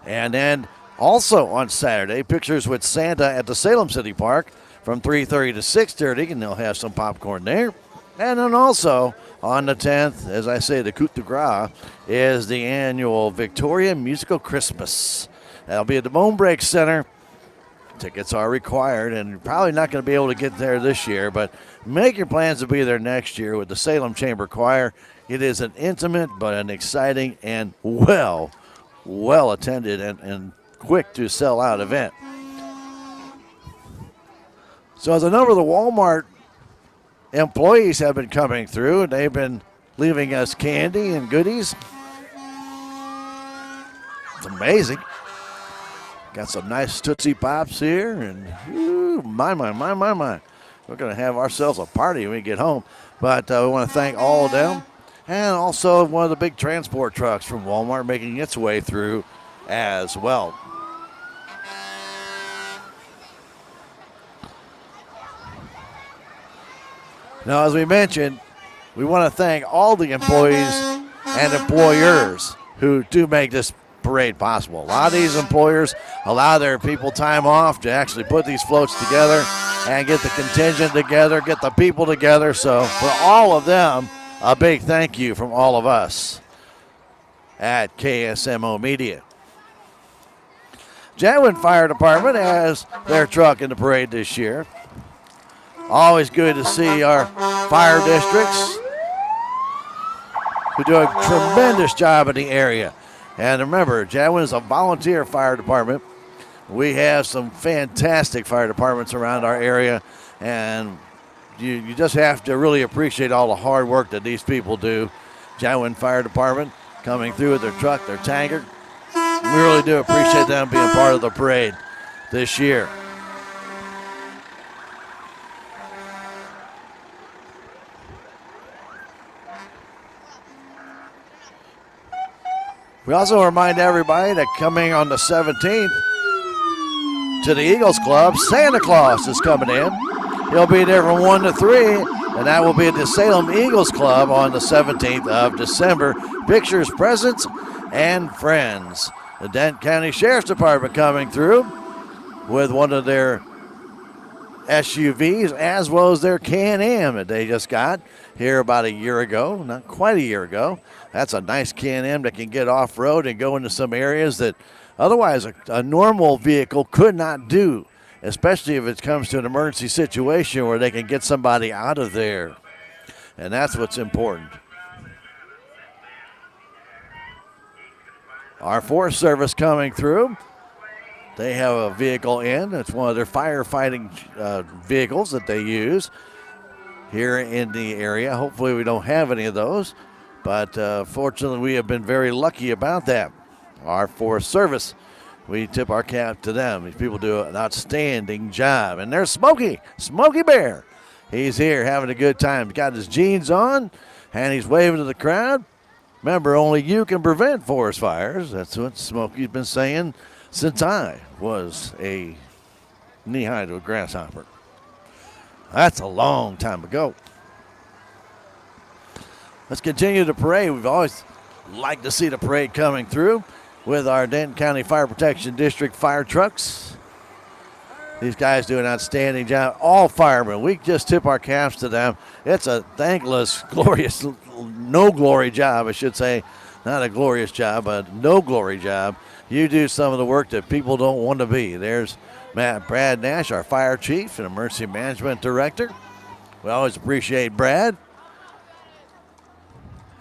And then also on Saturday, pictures with Santa at the Salem City Park from 3:30 to 6:30, and they'll have some popcorn there. And then also on the 10th, as I say, the coup de grace is the annual Victoria Musical Christmas. That'll be at the Bone Break Center. Tickets are required, and you're probably not going to be able to get there this year, but make your plans to be there next year with the Salem Chamber Choir. It is an intimate but an exciting and well attended and quick to sell out event. So as a number of the Walmart employees have been coming through, and they've been leaving us candy and goodies. It's amazing. Got some nice Tootsie Pops here, and ooh, my. We're going to have ourselves a party when we get home. But we want to thank all of them, and also one of the big transport trucks from Walmart making its way through as well. Now, as we mentioned, we want to thank all the employees and employers who do make this parade possible. A lot of these employers allow their people time off to actually put these floats together and get the contingent together, get the people together. So for all of them, a big thank you from all of us at KSMO Media. Chatwin Fire Department has their truck in the parade this year. Always good to see our fire districts who do a tremendous job in the area. And remember, Chatwin is a volunteer fire department. We have some fantastic fire departments around our area, and you just have to really appreciate all the hard work that these people do. Chatwin Fire Department coming through with their truck, their tanker. We really do appreciate them being part of the parade this year. We also remind everybody that coming on the 17th to the Eagles Club, Santa Claus is coming in. He'll be there from 1 to 3, and that will be at the Salem Eagles Club on the 17th of December. Pictures, presents, and friends. The Denton County Sheriff's Department coming through with one of their SUVs as well as their Can-Am that they just got here about a year ago, not quite a year ago. That's a nice Can-Am that can get off-road and go into some areas that otherwise a normal vehicle could not do, especially if it comes to an emergency situation where they can get somebody out of there. And that's what's important. Our Forest Service coming through. They have a vehicle in. It's one of their firefighting vehicles that they use here in the area. Hopefully we don't have any of those, but fortunately we have been very lucky about that. Our Forest Service, we tip our cap to them. These people do an outstanding job. And there's Smokey Bear. He's here having a good time. He's got his jeans on, and he's waving to the crowd. Remember, only you can prevent forest fires. That's what Smokey's been saying since I was a knee-high to a grasshopper. That's a long time ago. Let's continue the parade. We've always liked to see the parade coming through with our Denton County Fire Protection District fire trucks. These guys do an outstanding job. All firemen, we just tip our caps to them. It's a thankless, glorious, no glory job, I should say. Not a glorious job, but no glory job. You do some of the work that people don't want to be. There's Brad Nash, our fire chief and emergency management director. We always appreciate Brad.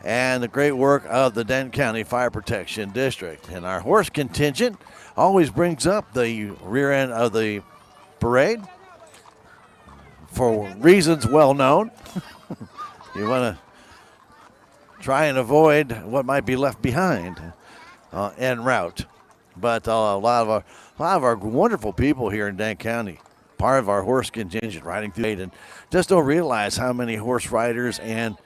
And the great work of the Denton County Fire Protection District. And our horse contingent always brings up the rear end of the parade for reasons well known. You want to try and avoid what might be left behind en route. But a lot of our wonderful people here in Denton County, part of our horse contingent riding through it, and just don't realize how many horse riders and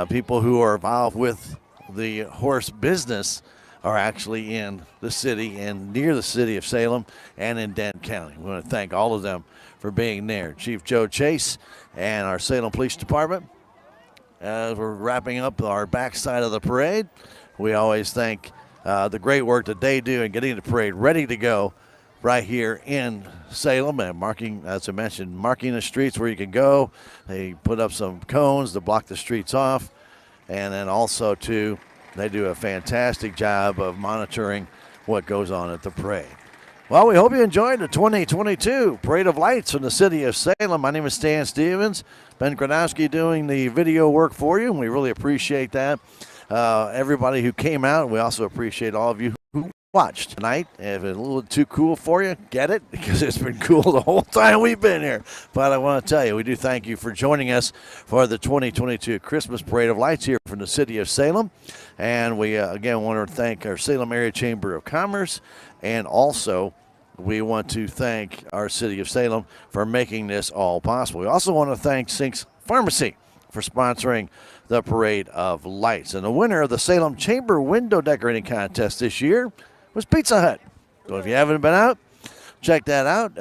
people who are involved with the horse business are actually in the city and near the city of Salem and in Denton County. We want to thank all of them for being there. Chief Joe Chase and our Salem Police Department. As we're wrapping up our backside of the parade, we always thank the great work that they do in getting the parade ready to go right here in Salem and marking, as I mentioned, marking the streets where you can go. They put up some cones to block the streets off. And then also, too, they do a fantastic job of monitoring what goes on at the parade. Well, we hope you enjoyed the 2022 Parade of Lights from the city of Salem. My name is Stan Stevens. Ben Gronowski doing the video work for you, and we really appreciate that. Everybody who came out, we also appreciate all of you who watched tonight. If it's a little too cool for you, get it, because it's been cool the whole time we've been here. But I want to tell you, we do thank you for joining us for the 2022 Christmas Parade of Lights here from the city of Salem. And we, again, want to thank our Salem Area Chamber of Commerce, and also we want to thank our city of Salem for making this all possible. We also want to thank Sinks Pharmacy for sponsoring the Parade of Lights. And the winner of the Salem Chamber Window Decorating Contest this year was Pizza Hut. So if you haven't been out, check that out.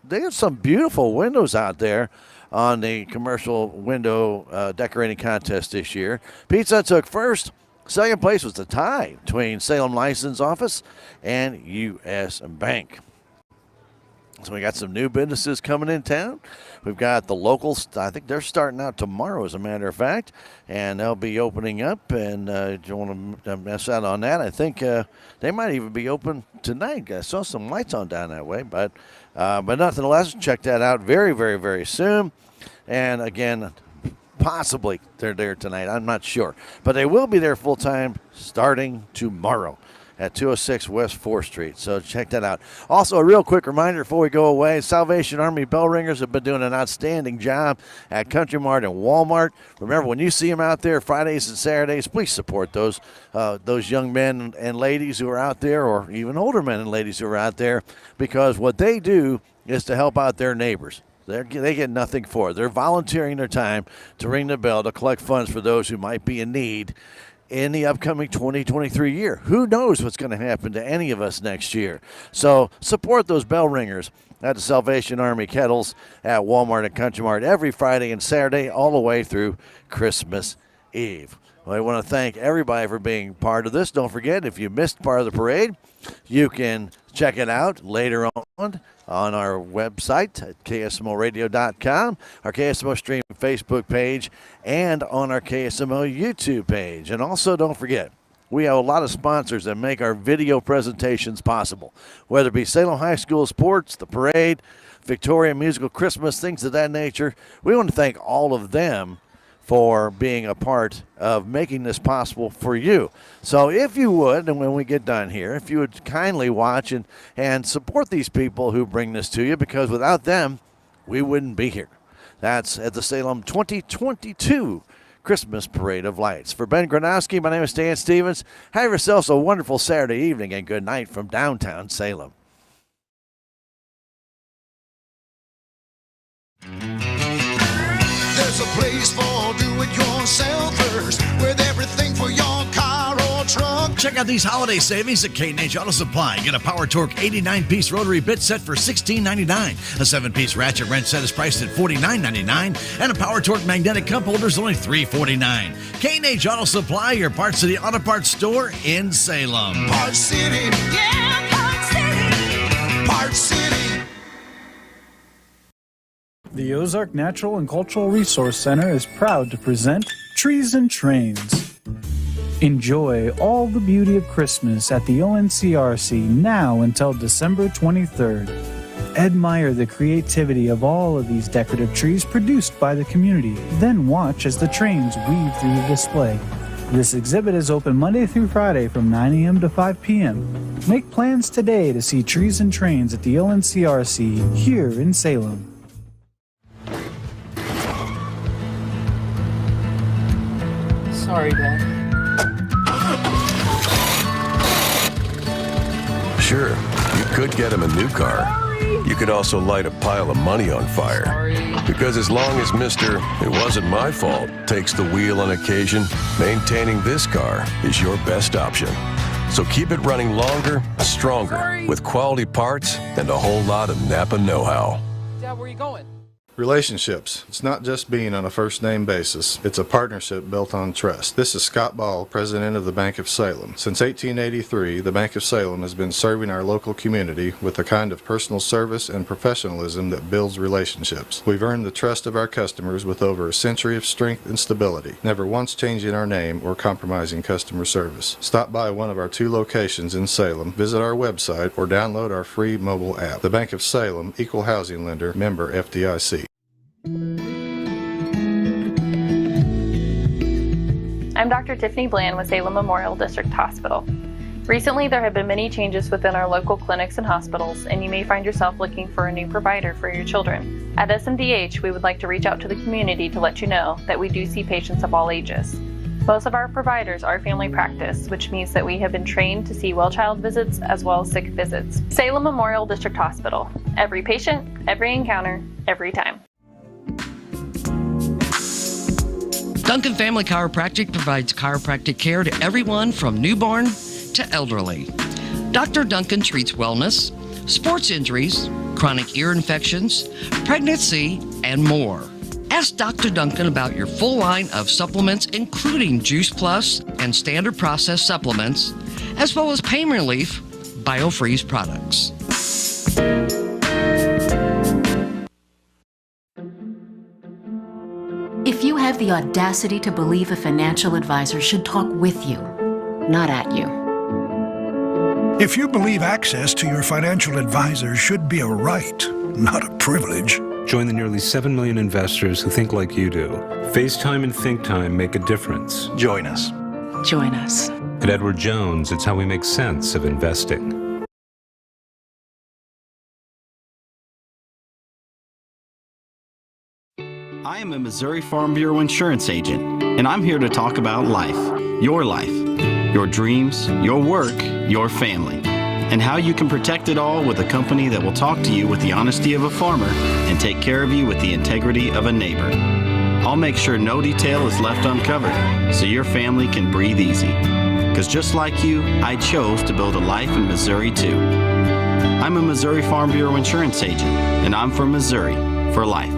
They have some beautiful windows out there on the commercial window decorating contest this year. Pizza Hut took first. Second place was the tie between Salem License Office and U.S. Bank. So we got some new businesses coming in town. We've got the locals. I think they're starting out tomorrow, as a matter of fact, and they'll be opening up. And don't want to miss out on that. I think they might even be open tonight. I saw some lights on down that way, but nonetheless, check that out very, very, very soon. And again, possibly they're there tonight. I'm not sure, but they will be there full time starting tomorrow at 206 West 4th Street. So check that out. Also, a real quick reminder before we go away, Salvation Army bell ringers have been doing an outstanding job at Country Mart and Walmart. Remember, when you see them out there Fridays and Saturdays, please support those young men and ladies who are out there, or even older men and ladies who are out there, because what they do is to help out their neighbors. They get nothing for it. They're volunteering their time to ring the bell to collect funds for those who might be in need in the upcoming 2023 year. Who knows what's going to happen to any of us next year? So support those bell ringers at the Salvation Army kettles at Walmart and Country Mart every Friday and Saturday all the way through Christmas Eve. Well, I want to thank everybody for being part of this. Don't forget, if you missed part of the parade, you can check it out later on our website at KSMOradio.com, our KSMO Stream Facebook page, and on our KSMO YouTube page. And also, don't forget, we have a lot of sponsors that make our video presentations possible, whether it be Salem High School sports, the parade, Victoria Musical Christmas, things of that nature. We want to thank all of them for being a part of making this possible for you. So if you would, and when we get done here, if you would kindly watch and support these people who bring this to you, because without them, we wouldn't be here. That's at the Salem 2022 Christmas Parade of Lights. For Ben Gronowski, my name is Stan Stevens. Have yourselves a wonderful Saturday evening and good night from downtown Salem. There's a place for do-it-yourselfers with everything for your car or truck. Check out these holiday savings at K&H Auto Supply. Get a Power Torque 89-piece rotary bit set for $16.99. A 7-piece ratchet wrench set is priced at $49.99. And a Power Torque magnetic cup holder is only $3.49. K&H Auto Supply, your Parts City Auto Parts store in Salem. Parts City. Yeah, Parts City. Parts City. The Ozark Natural and Cultural Resource Center is proud to present Trees and Trains. Enjoy all the beauty of Christmas at the ONCRC now until December 23rd. Admire the creativity of all of these decorative trees produced by the community, then watch as the trains weave through the display. This exhibit is open Monday through Friday from 9 a.m. to 5 p.m. Make plans today to see Trees and Trains at the ONCRC here in Salem. Sorry, Dad. Sure, you could get him a new car. You could also light a pile of money on fire. Because as long as Mr. It wasn't my fault takes the wheel on occasion, maintaining this car is your best option. So keep it running longer, stronger, with quality parts and a whole lot of Napa know-how. Dad, where are you going? Relationships. It's not just being on a first-name basis. It's a partnership built on trust. This is Scott Ball, president of the Bank of Salem. Since 1883, the Bank of Salem has been serving our local community with the kind of personal service and professionalism that builds relationships. We've earned the trust of our customers with over a century of strength and stability, never once changing our name or compromising customer service. Stop by one of our 2 locations in Salem, visit our website, or download our free mobile app. The Bank of Salem, Equal Housing Lender, member FDIC. I'm Dr. Tiffany Bland with Salem Memorial District Hospital. Recently, there have been many changes within our local clinics and hospitals, and you may find yourself looking for a new provider for your children. At SMDH, we would like to reach out to the community to let you know that we do see patients of all ages. Most of our providers are family practice, which means that we have been trained to see well child visits as well as sick visits. Salem Memorial District Hospital. Every patient, every encounter, every time. Duncan Family Chiropractic provides chiropractic care to everyone from newborn to elderly. Dr. Duncan treats wellness, sports injuries, chronic ear infections, pregnancy, and more. Ask Dr. Duncan about your full line of supplements, including Juice Plus and standard processed supplements, as well as pain relief BioFreeze products. If you have the audacity to believe a financial advisor should talk with you, not at you. If you believe access to your financial advisor should be a right, not a privilege. Join the nearly 7 million investors who think like you do. FaceTime and Think Time make a difference. Join us. Join us. At Edward Jones, it's how we make sense of investing. I am a Missouri Farm Bureau insurance agent, and I'm here to talk about life, your dreams, your work, your family, and how you can protect it all with a company that will talk to you with the honesty of a farmer and take care of you with the integrity of a neighbor. I'll make sure no detail is left uncovered so your family can breathe easy. Because just like you, I chose to build a life in Missouri too. I'm a Missouri Farm Bureau insurance agent, and I'm from Missouri for life.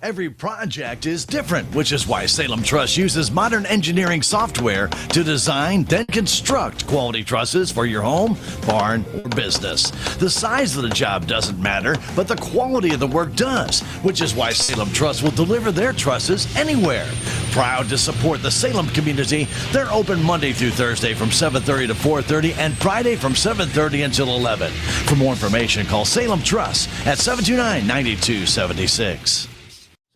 Every project is different, which is why Salem Truss uses modern engineering software to design, then construct quality trusses for your home, barn, or business. The size of the job doesn't matter, but the quality of the work does, which is why Salem Truss will deliver their trusses anywhere. Proud to support the Salem community, they're open Monday through Thursday from 7:30 to 4:30 and Friday from 7:30 until 11. For more information, call Salem Truss at 729-9276.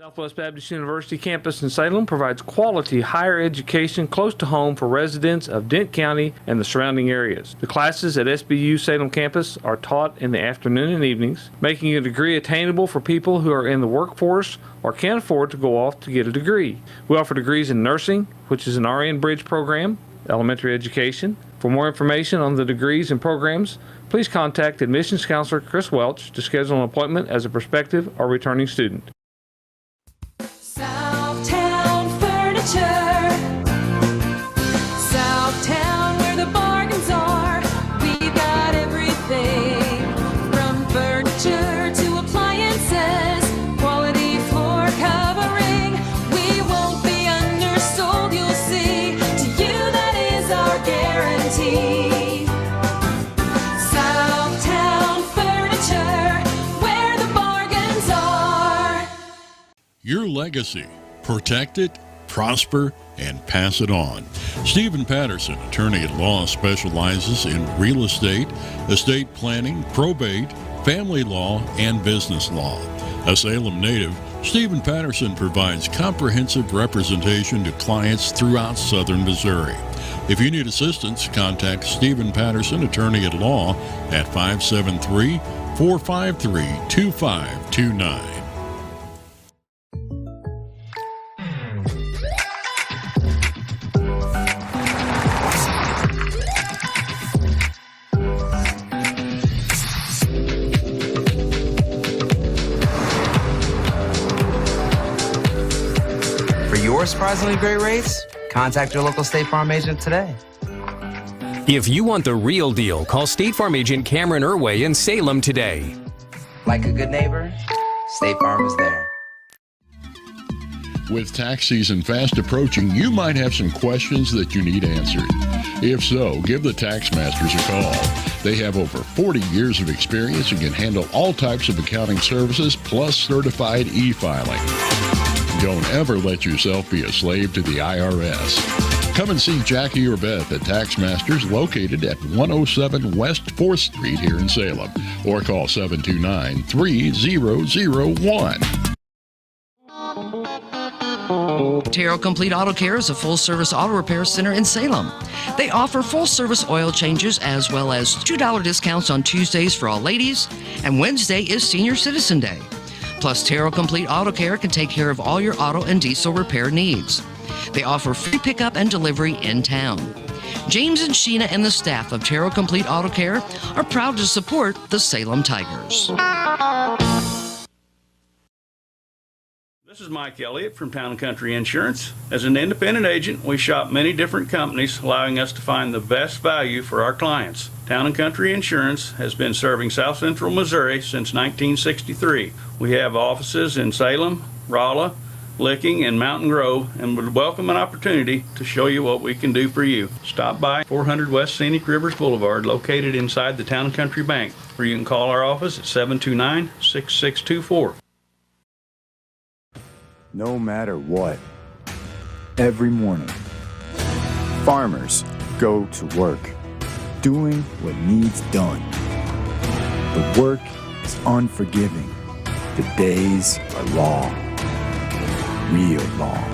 Southwest Baptist University campus in Salem provides quality higher education close to home for residents of Dent County and the surrounding areas. The classes at SBU Salem campus are taught in the afternoon and evenings, making a degree attainable for people who are in the workforce or can't afford to go off to get a degree. We offer degrees in nursing, which is an RN Bridge program, elementary education. For more information on the degrees and programs, please contact admissions counselor Chris Welch to schedule an appointment as a prospective or returning student. Southtown, where the bargains are. We've got everything from furniture to appliances, quality floor covering. We won't be undersold, you'll see. To you, that is our guarantee. Southtown Furniture, where the bargains are. Your legacy. Protect it, prosper, and pass it on. Stephen Patterson, attorney at law, specializes in real estate, estate planning, probate, family law, and business law. A Salem native, Stephen Patterson provides comprehensive representation to clients throughout southern Missouri. If you need assistance, contact Stephen Patterson, attorney at law, at 573-453-2529. Surprisingly great rates? Contact your local State Farm agent today. If you want the real deal, call State Farm agent Cameron Irway in Salem today. Like a good neighbor, State Farm is there. With tax season fast approaching, you might have some questions that you need answered. If so, give the tax masters a call. They have over 40 years of experience and can handle all types of accounting services plus certified e-filing. Don't ever let yourself be a slave to the IRS. Come and see Jackie or Beth at Tax Masters, located at 107 West 4th Street here in Salem, or call 729-3001. Terrell Complete Auto Care is a full-service auto repair center in Salem. They offer full-service oil changes as well as $2 discounts on Tuesdays for all ladies, and Wednesday is Senior Citizen Day. Plus, Terrell Complete Auto Care can take care of all your auto and diesel repair needs. They offer free pickup and delivery in town. James and Sheena and the staff of Terrell Complete Auto Care are proud to support the Salem Tigers. This is Mike Elliott from Town & Country Insurance. As an independent agent, we shop many different companies, allowing us to find the best value for our clients. Town & Country Insurance has been serving South Central Missouri since 1963. We have offices in Salem, Rolla, Licking, and Mountain Grove, and would welcome an opportunity to show you what we can do for you. Stop by 400 West Scenic Rivers Boulevard, located inside the Town & Country Bank, or you can call our office at 729-6624. No matter what, every morning, farmers go to work, doing what needs done. The work is unforgiving. The days are long, real long.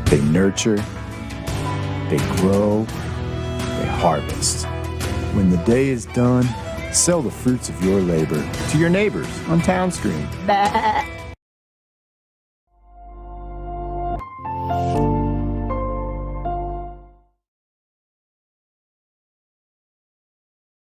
They nurture, they grow, they harvest. When the day is done, sell the fruits of your labor to your neighbors on Town Street.